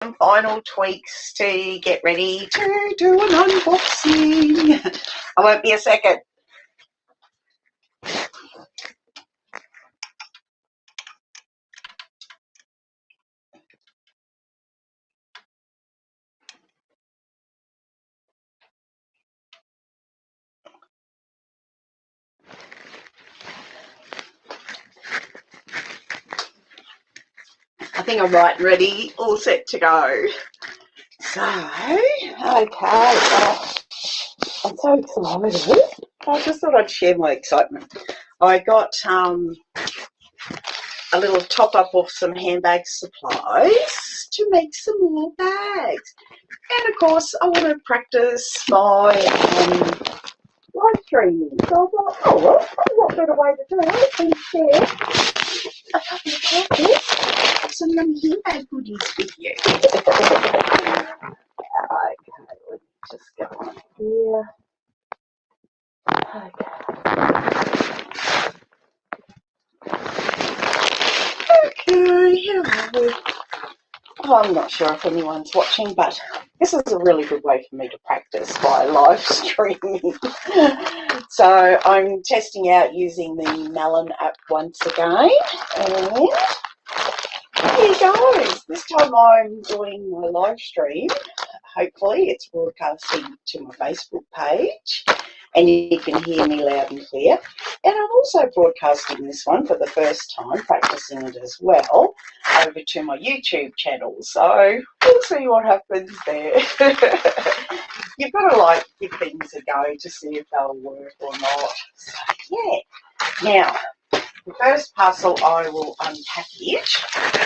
some final tweaks to get ready to do an unboxing. I won't be a second. I think I'm right and ready, all set to go. So, okay, I'm so excited. I just thought I'd share my excitement. I got a little top up of some handbag supplies to make some more bags. And of course, I want to practice my live streaming. So I thought, oh, well, what better way to do it than share a couple of packets, some handbag goodies with you. Okay, let's just go on here. Okay, here are we. Oh, I'm not sure if anyone's watching, but this is a really good way for me to practice by live streaming. So I'm testing out using the Melon app once again, and here you go. This time I'm doing my live stream. Hopefully it's broadcasting to my Facebook page and you can hear me loud and clear. And I'm also broadcasting this one for the first time, practicing it as well, over to my YouTube channel. So we'll see what happens there. You've got to give things a go to see if they'll work or not. So yeah. Now, the first parcel I will unpackage.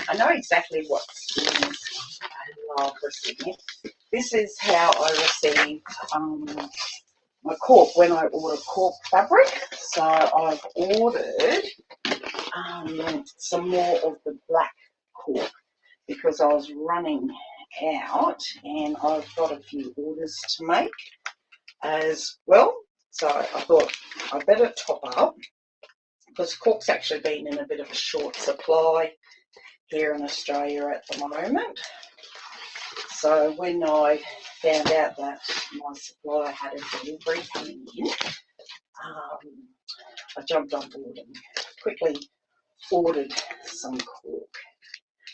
I know exactly what's in this one. I love receiving it. This is how I receive my cork when I order cork fabric. So I've ordered some more of the black cork because I was running out and I've got a few orders to make as well. So I thought I'd better top up because cork's actually been in a bit of a short supply here in Australia at the moment. So when I found out that my supplier had a delivery coming in, I jumped on board and quickly ordered some cork.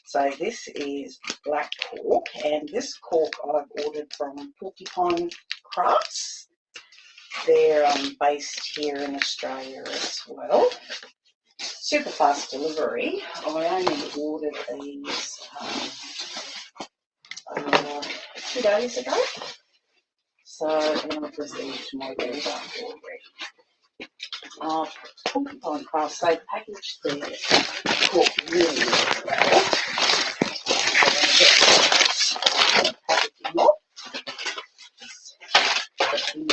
So this is black cork, and this cork I've ordered from Porcupine Crafts. They're based here in Australia as well. Super fast delivery. I only ordered these 2 days ago. So, and I've received my order already. Porcupine Crafts, they packaged their cork really well.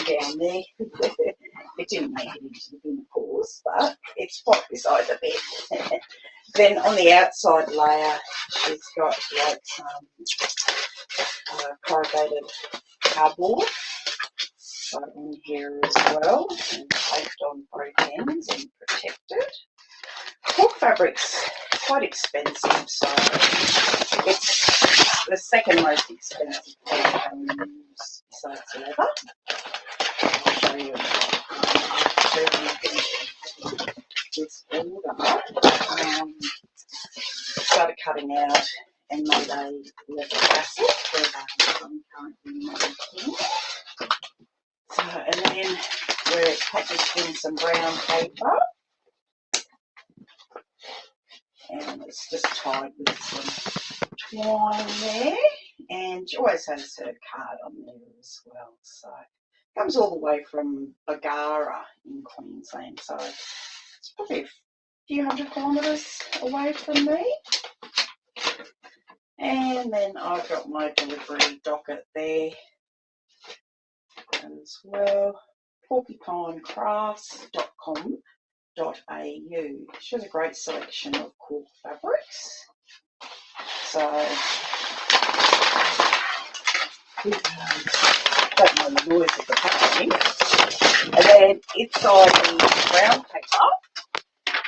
Down there. It didn't make it into the bin, of course, but it's what beside the bed. Then on the outside layer, she's got like some corrugated cardboard. So in here as well, and taped on both ends and protected. Cork fabric's quite expensive, so it's the second most expensive fabric I use besides leather. I'll show you this order. Started cutting out and made a leather tassel for I'm currently making. So, and then we're packaged in some brown paper, and it's just tied with some twine there, and she always has her card on there as well. So it comes all the way from Bagara in Queensland, so it's probably a few 100 kilometres away from me. And then I've got my delivery docket there as well. porcupinecrafts.com.au. She has a great selection of cork fabrics. So don't mind the noise of the packaging. And then inside the brown paper,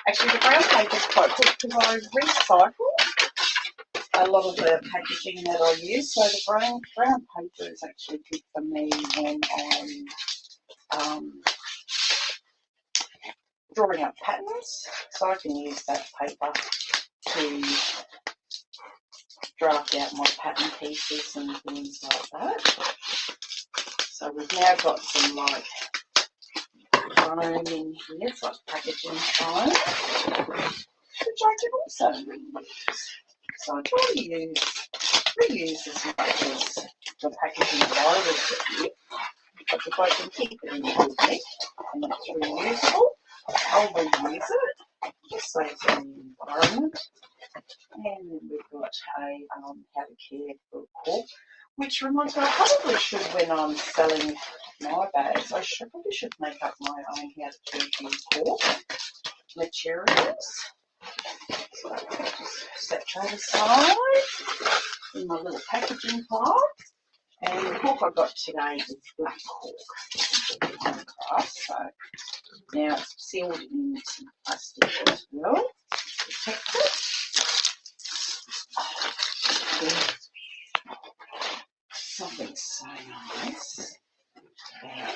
actually the brown paper is quite good because I recycle. a lot of the packaging that I use. So the brown paper is actually good for me when I'm drawing up patterns. So I can use that paper to draft out my pattern pieces and things like that. So we've now got some like foam in here, it's like packaging foam, which I can also reuse. So I try to reuse as much as the packaging that I received, but if I can keep it in good nick and it's reusable, I'll reuse it, just saves on the environment. And then we've got a how to care for Cork, which reminds me, I probably should, when I'm selling my bags, I probably should make up my own how to care for Cork materials. So I'll just set that aside in my little packaging pile. And the cork I got today is black cork, Porcupine Crafts. So now it's sealed in some plastic as well, protected. Something so nice about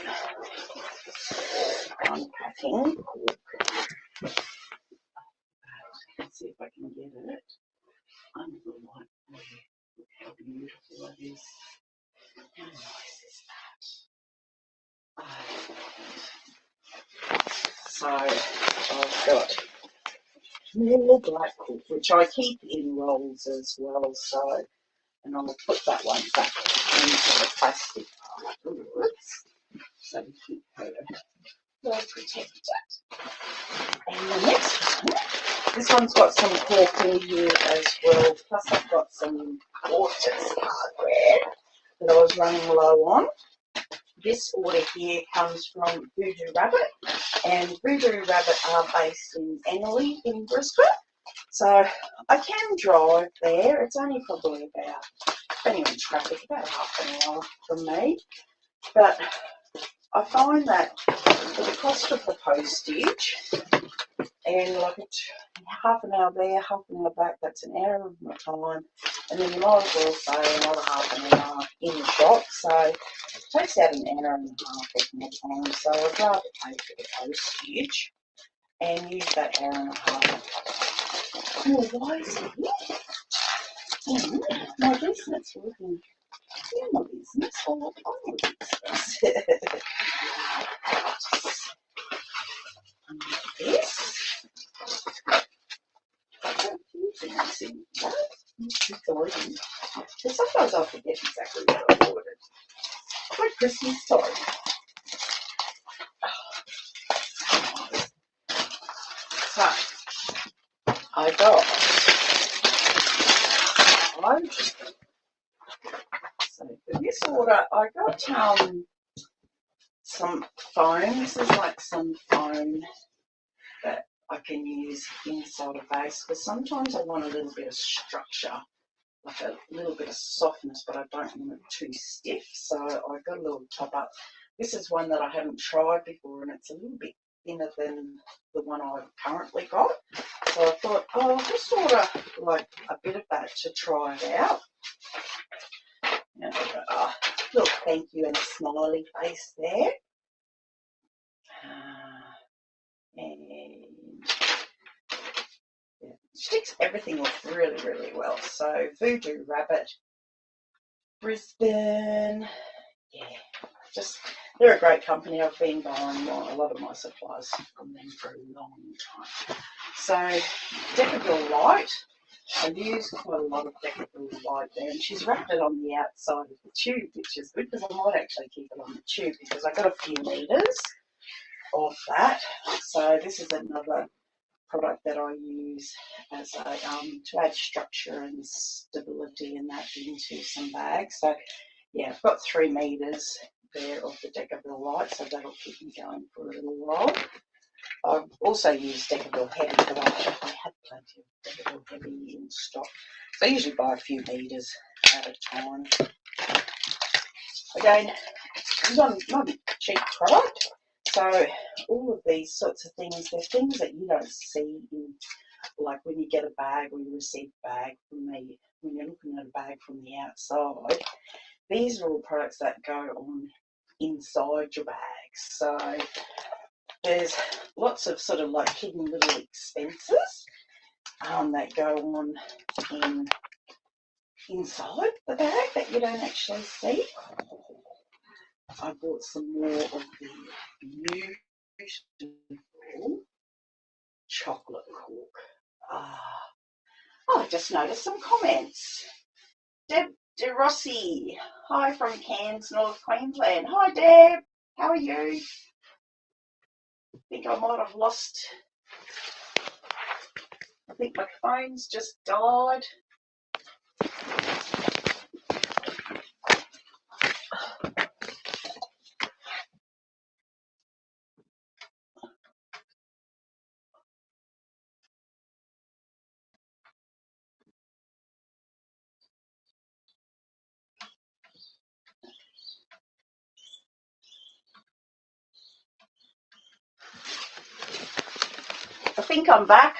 unpacking cork. Let's see if I can get it under the light. Look how beautiful it is. How nice is that? So I've got more black cork, which I keep in rolls as well. So, and I'll put that one back into the plastic afterwards, so we keep her well protected. And the next one, this one's got some cork in here as well. Plus, I've got some gorgeous hardware that I was running low on. This order here comes from Voodoo Rabbit, and Voodoo Rabbit are based in Ennerley in Brisbane. So I can drive there. It's only probably about, depending on traffic, about half an hour from me. But I find that for the cost of the postage, and like half an hour there, half an hour back, that's an hour of my time. And then you might as well say another half an hour in the shop. So it takes out an hour and a half of my time. So I'd rather pay for the postage and use that hour and a half more wisely. And my business working in my business all on my business. This. So sometimes I forget exactly what I ordered. My Christmas toy. So I got so for this order I got some foam. This is like some foam that I can use inside a base, because sometimes I want a little bit of structure, like a little bit of softness, but I don't want it too stiff. So I got a little top up. This is one that I haven't tried before, and it's a little bit thinner than the one I've currently got. So I thought, oh, I'll just order like a bit of that to try it out. And I've got a little thank you and a smiley face there. And yeah, sticks everything off really, really well. So Voodoo Rabbit, Brisbane, yeah, just they're a great company. I've been buying a lot of my supplies from them for a long time. So Decadil Light, I've used quite a lot of Decadil Light there, and she's wrapped it on the outside of the tube, which is good because I might actually keep it on the tube because I got a few meters of that. So this is another product that I use as a to add structure and stability and that into some bags. So yeah, I've got 3 meters there of the Decadil Light, so that'll keep me going for a little while. I've also used Decadil Heavy, but I had plenty of Decadil Heavy in stock. So I usually buy a few meters at a time. Again, not a cheap product. So all of these sorts of things, they're things that you don't see in, like when you get a bag or you receive a bag from me when you're looking at a bag from the outside, these are all products that go on inside your bags. So there's lots of sort of like hidden little expenses that go on inside the bag that you don't actually see. I bought some more of the beautiful chocolate cork. I just noticed some comments. Deb De Rossi, hi from Cairns, North Queensland. Hi Deb, how are you? I think I might have lost, I think my phone's just died. I think I'm back.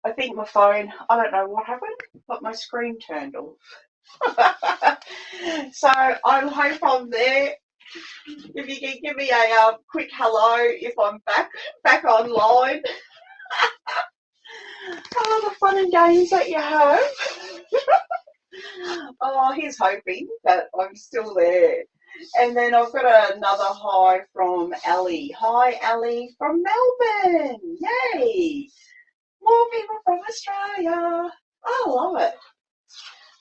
I think my phone, I don't know what happened, but my screen turned off. So I hope I'm there. If you can give me a quick hello if I'm back online. Oh, the fun and games that you have. Oh, he's hoping that I'm still there. And then I've got another hi from Ellie. Hi, Ellie from Melbourne. Yay. More people from Australia. I love it.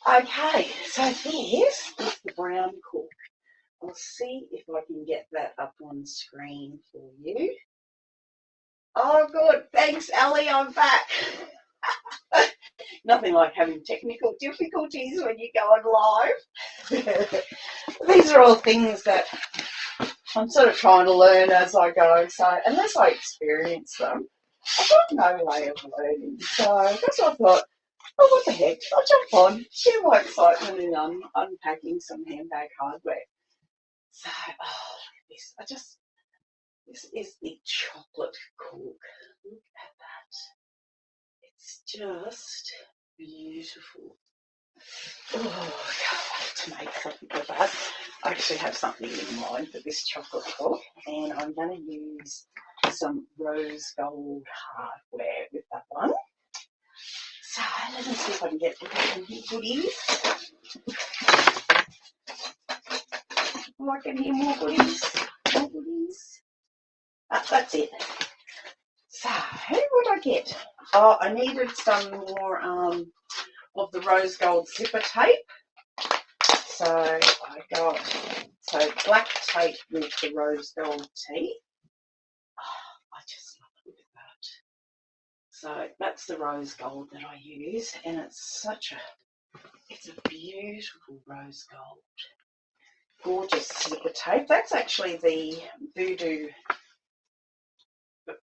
Okay, so this is the brown cork. I'll see if I can get that up on screen for you. Oh, good. Thanks, Ellie. I'm back. Nothing like having technical difficulties when you go on live. These are all things that I'm sort of trying to learn as I go. So unless I experience them, I've got no way of learning. So that's what I thought. Oh, what the heck? I'll jump on. Share my excitement in unpacking some handbag hardware. So, oh, look at this. This is the chocolate cork. Look at that. It's just beautiful. Oh, I can't wait to make something of that. I actually have something in mind for this chocolate cork, and I'm going to use some rose gold hardware with that one. So let me see if I can get some goodies. Oh, I can hear more goodies. More goodies. That's it. So, what did I get? Oh, I needed some more of the rose gold zipper tape. So I got black tape with the rose gold tea. Oh, I just love it. Look at that. So that's the rose gold that I use, and it's a beautiful rose gold. Gorgeous zipper tape. That's actually the Voodoo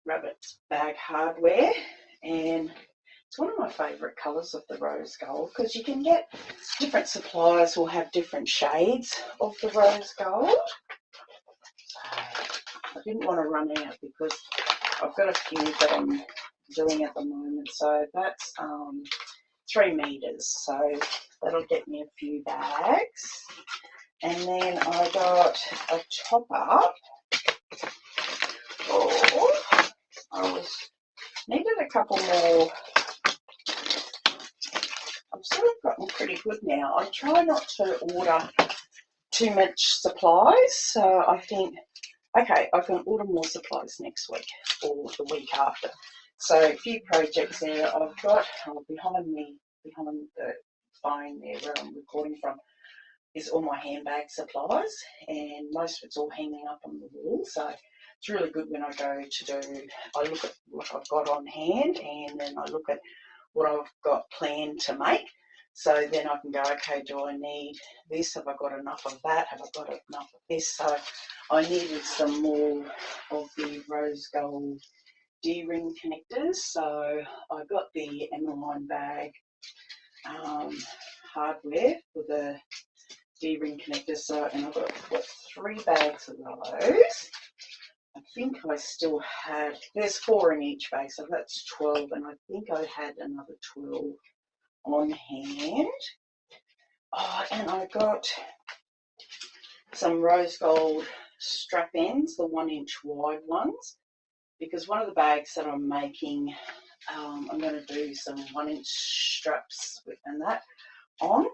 Rabbit bag hardware, and it's one of my favourite colours of the rose gold because you can get different suppliers will have different shades of the rose gold. I didn't want to run out because I've got a few that I'm doing at the moment. So that's 3 metres. So that'll get me a few bags. And then I got a top up. Needed a couple more. I've sort of gotten pretty good now. I try not to order too much supplies. So I think, okay, I can order more supplies next week or the week after. So a few projects there I've got behind the phone there where I'm recording from is all my handbag supplies, and most of it's all hanging up on the wall. So it's really good when I look at what I've got on hand, and then I look at what I've got planned to make. So then I can go, okay, do I need this? Have I got enough of that? Have I got enough of this? So I needed some more of the rose gold D-ring connectors. So I got the Emerald bag hardware for the D-ring connectors. So, and I've got 3 bags of those. I think I still had, there's 4 in each bag, so that's 12, and I think I had another 12 on hand. Oh, and I got some rose gold strap ends, the 1-inch wide ones, because one of the bags that I'm making, I'm going to do some 1-inch straps and that on.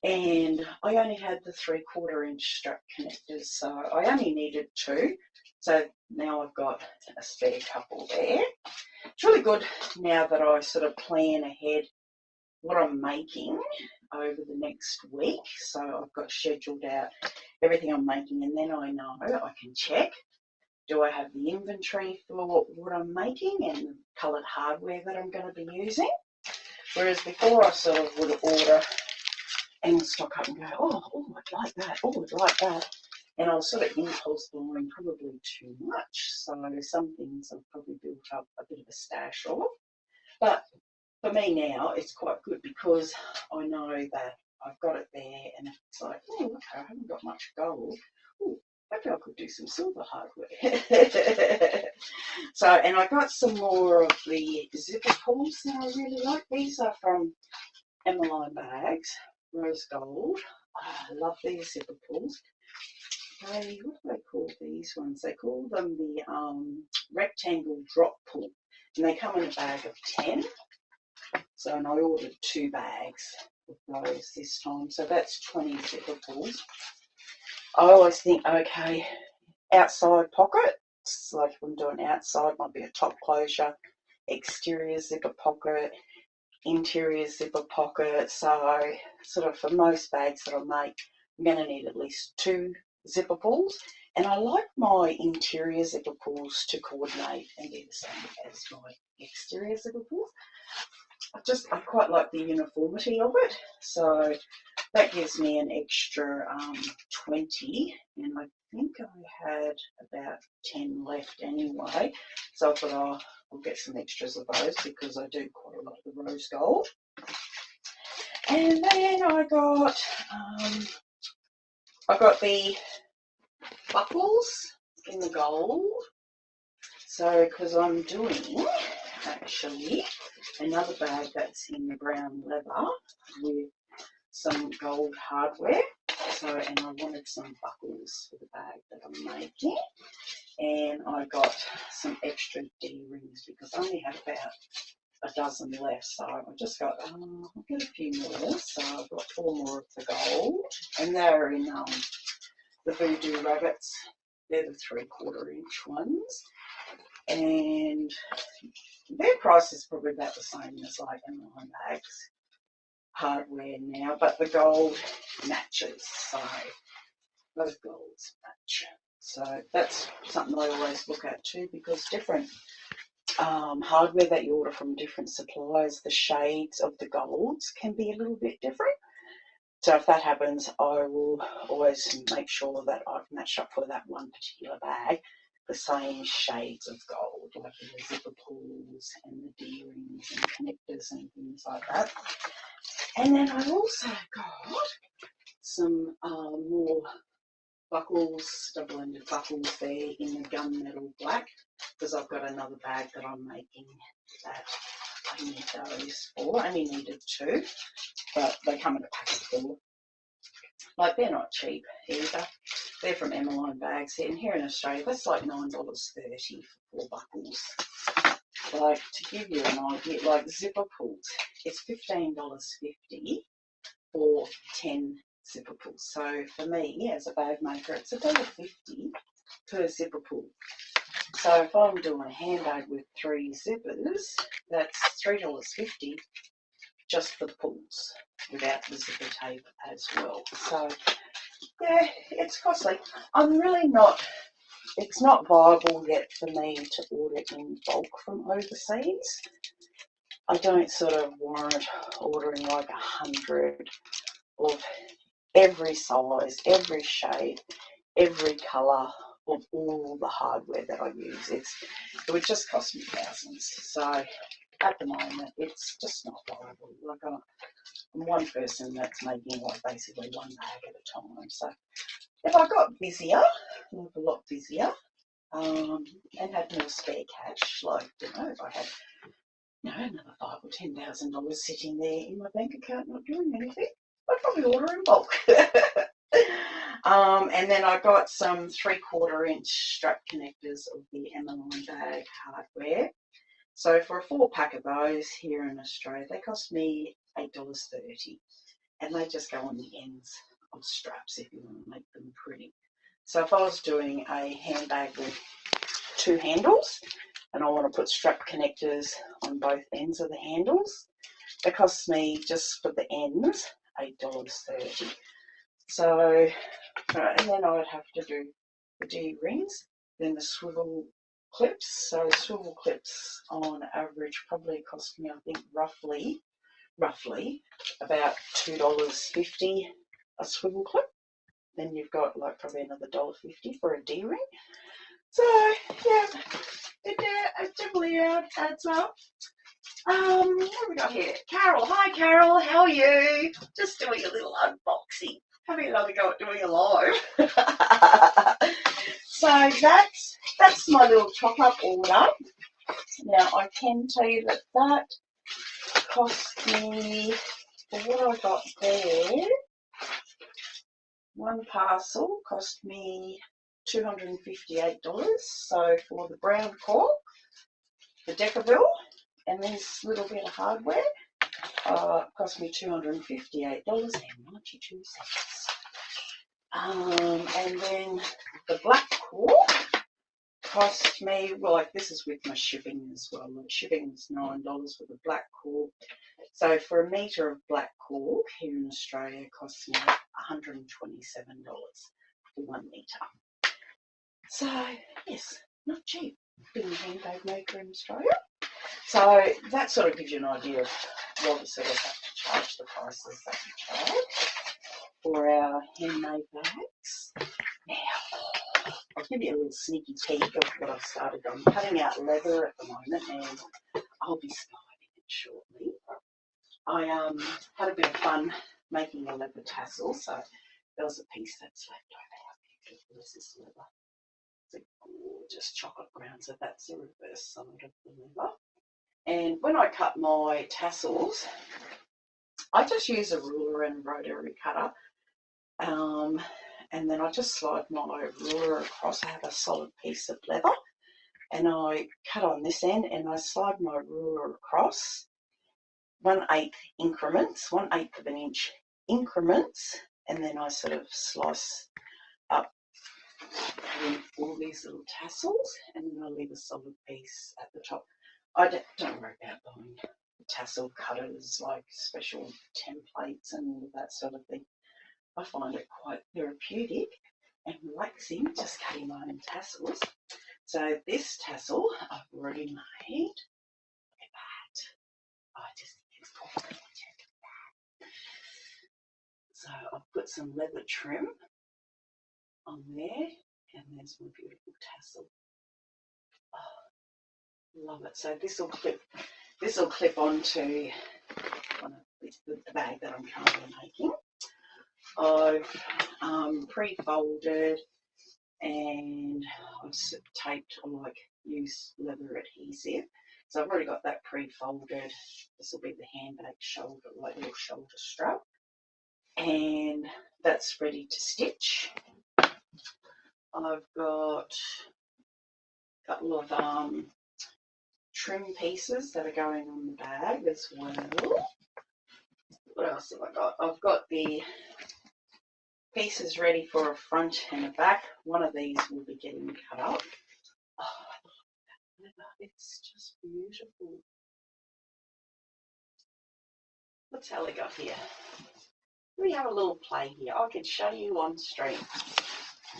And I only had the 3/4-inch strap connectors, so I only needed 2. So now I've got a spare couple there. It's really good now that I sort of plan ahead what I'm making over the next week. So I've got scheduled out everything I'm making, and then I know I can check, do I have the inventory for what I'm making and the coloured hardware that I'm going to be using. Whereas before I sort of would order and stock up and go, oh, I'd like that, oh, I'd like that. And I was sort of impulse buying probably too much. So some things I've probably built up a bit of a stash of. But for me now, it's quite good because I know that I've got it there, and it's like, oh, look, I haven't got much gold. Oh, maybe I could do some silver hardware. So, and I got some more of the zipper pulls that I really like. These are from Handbags, rose gold. I love these zipper pulls. What do they call these ones? They call them the rectangle drop pull, and they come in a bag of 10. So, and I ordered 2 bags of those this time. So that's 20 zipper pulls. I always think, okay, outside pockets, like if I'm doing outside, might be a top closure, exterior zipper pocket, interior zipper pocket. So sort of for most bags that I make, I'm going to need at least 2 zipper pulls. And I like my interior zipper pulls to coordinate and be the same as my exterior zipper pulls. I quite like the uniformity of it. So that gives me an extra 20, and I think I had about 10 left anyway. So I thought, I'll get some extras of those because I do quite a lot of the rose gold. And then I got the buckles in the gold. So because I'm doing actually another bag that's in the brown leather with some gold hardware. So, and I wanted some buckles for the bag that I'm making. And I got some extra D-rings because I only had about a dozen left. So I just got, I'll get a few more. So I've got 4 more of the gold. And they're in the Voodoo Rabbits. They're the 3/4-inch ones. And their price is probably about the same as like Handbags hardware now, but the gold matches, so those golds match. So that's something I always look at too, because different hardware that you order from different suppliers, the shades of the golds can be a little bit different. So if that happens, I will always make sure that I've matched up for that one particular bag the same shades of gold, like the zipper pulls and the D-rings and connectors and things like that. And then I also got some more buckles, double-ended buckles there in the gunmetal black, because I've got another bag that I'm making that I need those for. I only needed 2, but they come in a pack of 4. Like, they're not cheap either. They're from Handbags, and here in Australia, that's like $9.30 for 4 buckles. Like, to give you an idea, like zipper pulls, it's $15.50 for 10 zipper pulls. So for me, as a bag maker, it's $1.50 per zipper pull. So if I'm doing a handbag with 3 zippers, that's $3.50 just for the pulls, without the zipper tape as well. So yeah, it's costly. It's not viable yet for me to order in bulk from overseas. I don't sort of warrant ordering like 100 of every size, every shade, every colour of all the hardware that I use. It would just cost me thousands. So at the moment, it's just not viable. Like I'm one person that's making like basically 1 bag at a time. So if I got busier, a lot busier, and had more spare cash. Like, you know, if I had, you know, another $5,000 or $10,000 sitting there in my bank account not doing anything, I'd probably order in bulk. And then I got some 3/4 inch strap connectors of the M&I bag hardware. So for a 4-pack of those here in Australia, they cost me $8.30, and they just go on the ends of straps if you want to make them pretty. So if I was doing a handbag with 2 handles and I want to put strap connectors on both ends of the handles, it costs me just for the ends $8.30. So, and then I would have to do the D-rings, then the swivel clips. So swivel clips on average probably cost me, I think, roughly about $2.50 a swivel clip. Then you've got like probably another $1.50 for a D-ring. So yeah, it definitely adds up. What have we got here? Carol. Hi Carol, how are you? Just doing a little unboxing. Having another go at doing a live. So that's my little top-up order. Now I can tell you that cost me, for what I got there, one parcel cost me $258. So for the brown cork, the Decaville, and this little bit of hardware, cost me $258.92. And then the black cork cost me, well, like this is with my shipping as well. Like shipping is $9 for the black cork. So for a metre of black cork here in Australia, it costs me $127 for 1 metre. So yes, not cheap being a handbag maker in Australia. So that sort of gives you an idea of what we sort of have to charge, the prices that we charge for our handmade bags. Now, I'll give you a little sneaky peek of what I've started on. I'm cutting out leather at the moment, and I'll be sliding it shortly. I had a bit of fun making a leather tassel, so there was a piece that's left over. How beautiful is this leather? It's a gorgeous chocolate brown, so that's the reverse side of the leather. And when I cut my tassels, I just use a ruler and rotary cutter, and then I just slide my ruler across. I have a solid piece of leather, and I cut on this end, and I slide my ruler across 1/8 increments, 1/8 of an inch increments, and then I sort of slice up all these little tassels, and then I leave a solid piece at the top. I don't worry about buying tassel cutters, like special templates and all of that sort of thing. I find it quite therapeutic and relaxing just cutting my own tassels. So this tassel I've already made. Look at that. I just think it's perfect. So I've put some leather trim on there, and there's my beautiful tassel. Oh, love it. So this will clip onto the bag that I'm currently making. I've pre-folded, and I've taped, or like used leather adhesive. So I've already got that pre-folded. This will be the handbag shoulder, like little shoulder strap, and that's ready to stitch. I've got a couple of trim pieces that are going on the bag as well. What else have I got? I've got the pieces ready for a front and a back. One of these will be getting cut up. Oh, I love that leather. It's just beautiful. What's Ellie got here? We have a little play here. I can show you on stream.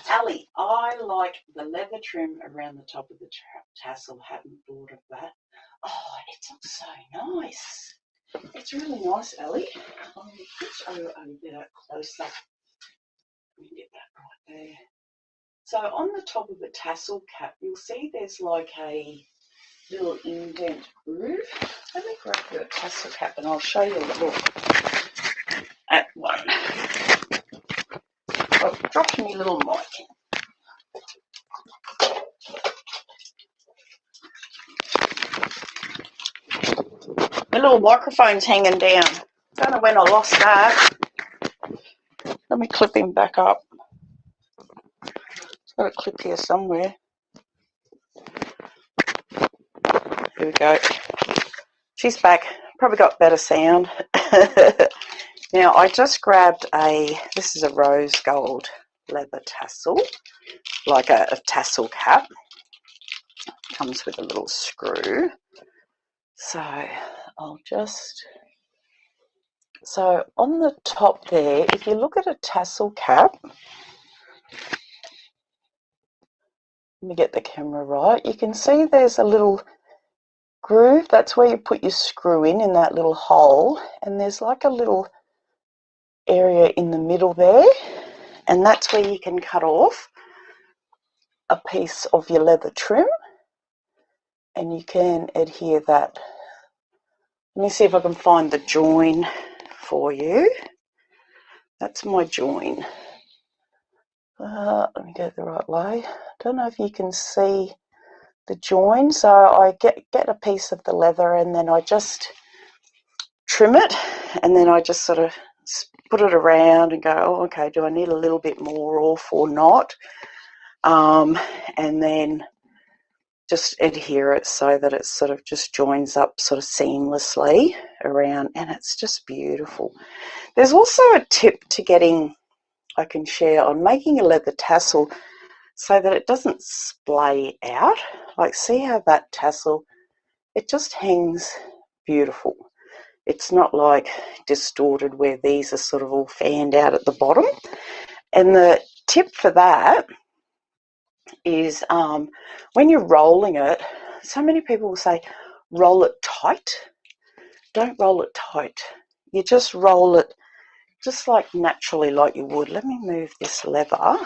Ellie, I like the leather trim around the top of the tassel. Hadn't thought of that. Oh, it looks so nice. It's really nice, Ellie. I'll show you a bit closer. Let me get that right there. So on the top of the tassel cap, you'll see there's like a little indent groove. Let me grab your tassel cap and I'll show you a look at one. I've dropped me little mic. little microphone's hanging down. Don't know when I lost that. Let me clip him back up. It's got a clip here somewhere. Here we go. She's back. Probably got better sound. Now, I just grabbed this is a rose gold leather tassel, like a tassel cap. Comes with a little screw. So so on the top there, if you look at a tassel cap, let me get the camera right, you can see there's a little groove. That's where you put your screw in that little hole, and there's like a little area in the middle there, and that's where you can cut off a piece of your leather trim, and you can adhere that. Let me see if I can find the join for you. That's my join. Let me go the right way. Don't know if you can see the join. So I get a piece of the leather, and then I just trim it, and then I just sort of put it around and go, oh, okay, do I need a little bit more off or not? And then just adhere it so that it sort of just joins up sort of seamlessly around, and it's just beautiful. There's also a tip to getting, I can share, on making a leather tassel so that it doesn't splay out. Like, see how that tassel, it just hangs beautiful. It's not like distorted where these are sort of all fanned out at the bottom. And the tip for that is when you're rolling it, so many people will say roll it tight. Don't roll it tight. You just roll it just like naturally, like you would. Let me move this leather.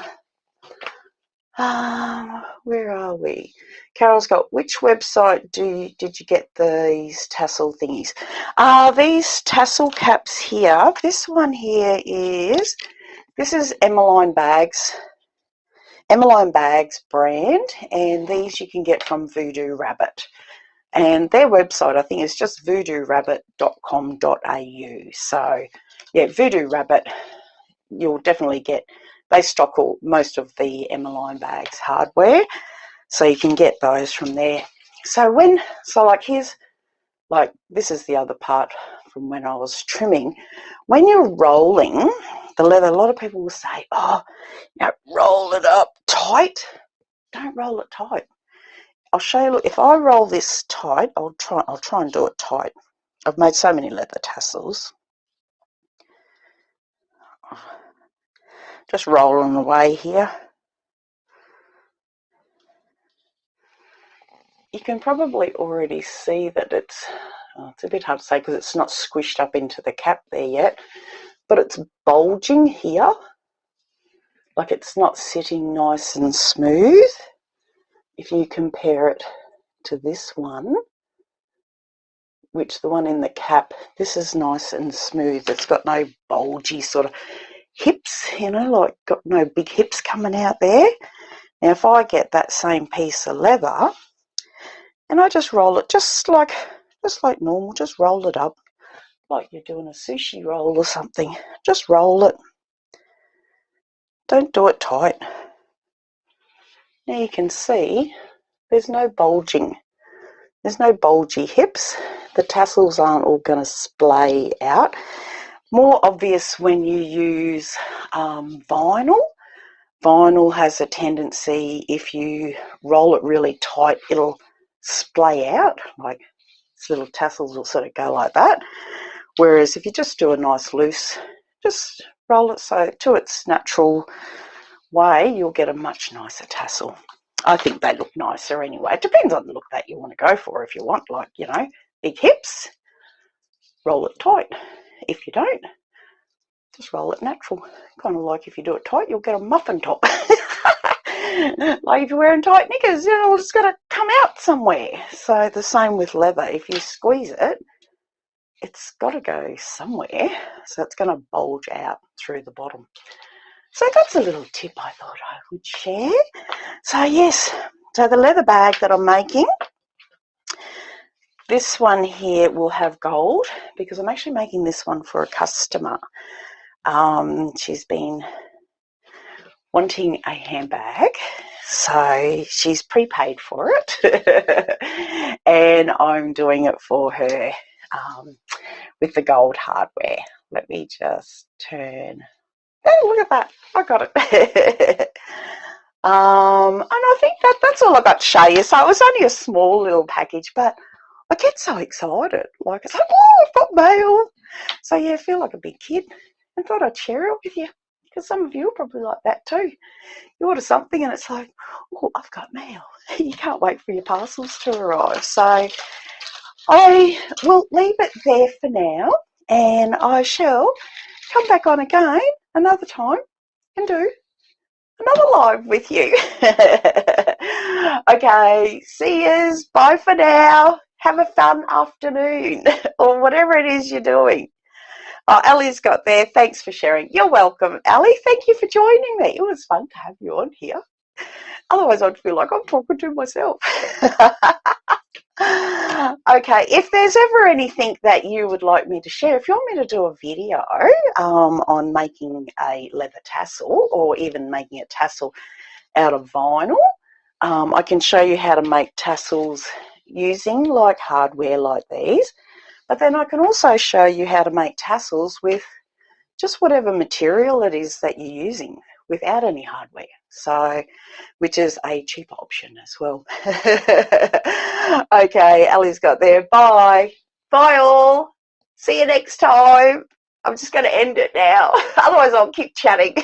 Where are we? Carol's got, which website did you get these tassel thingies? These tassel caps here, this one here is, this is Emmeline Bags brand, and these you can get from Voodoo Rabbit. And their website, I think, is just voodoorabbit.com.au. So, yeah, Voodoo Rabbit, you'll definitely get, they stock most of the Emmeline Bags hardware, so you can get those from there. So like here's, like this is the other part from when I was trimming. When you're rolling the leather, a lot of people will say, oh, you know, roll it up tight. Don't roll it tight. I'll show you. Look, if I roll this tight, I'll try and do it tight. I've made so many leather tassels. Just rolling away here. You can probably already see that it's a bit hard to say because it's not squished up into the cap there yet, but it's bulging here. Like, it's not sitting nice and smooth. If you compare it to this one, which the one in the cap, this is nice and smooth. It's got no bulgy sort of hips, you know, like got no big hips coming out there. Now, if I get that same piece of leather and I just roll it just like normal, just roll it up like you're doing a sushi roll or something. Just roll it. Don't do it tight. Now you can see there's no bulging. There's no bulgy hips. The tassels aren't all going to splay out. More obvious when you use vinyl. Vinyl has a tendency, if you roll it really tight, it'll splay out. Like, its little tassels will sort of go like that. Whereas if you just do a nice loose, just roll it so to its natural way, you'll get a much nicer tassel. I think they look nicer anyway. It depends on the look that you want to go for. If you want, like, you know, big hips, roll it tight. If you don't, just roll it natural. Kind of like if you do it tight, you'll get a muffin top. Like if you're wearing tight knickers, you know, it's got to come out somewhere. So the same with leather. If you squeeze it, it's got to go somewhere. So it's going to bulge out through the bottom. So that's a little tip I thought I would share. So yes, so the leather bag that I'm making, This one here will have gold because I'm actually making this one for a customer. She's been wanting a handbag, so she's prepaid for it and I'm doing it for her with the gold hardware. Let me just turn. Oh, look at that. I got it. And I think that's all I got to show you. So it was only a small little package, but I get so excited. Like, it's like, oh, I've got mail. So yeah, I feel like a big kid and thought I'd share it with you because some of you are probably like that too. You order something and it's like, oh, I've got mail. You can't wait for your parcels to arrive. So I will leave it there for now and I shall come back on again another time and do another live with you. Okay, see yous. Bye for now. Have a fun afternoon or whatever it is you're doing. Oh, Ali's got there. Thanks for sharing. You're welcome, Ali. Thank you for joining me. It was fun to have you on here. Otherwise, I'd feel like I'm talking to myself. Okay, if there's ever anything that you would like me to share, if you want me to do a video on making a leather tassel or even making a tassel out of vinyl, I can show you how to make tassels using like hardware like these, but then I can also show you how to make tassels with just whatever material it is that you're using without any hardware, so which is a cheaper option as well. Okay, Ali's got there. Bye all, see you next time. I'm just going to end it now, otherwise I'll keep chatting.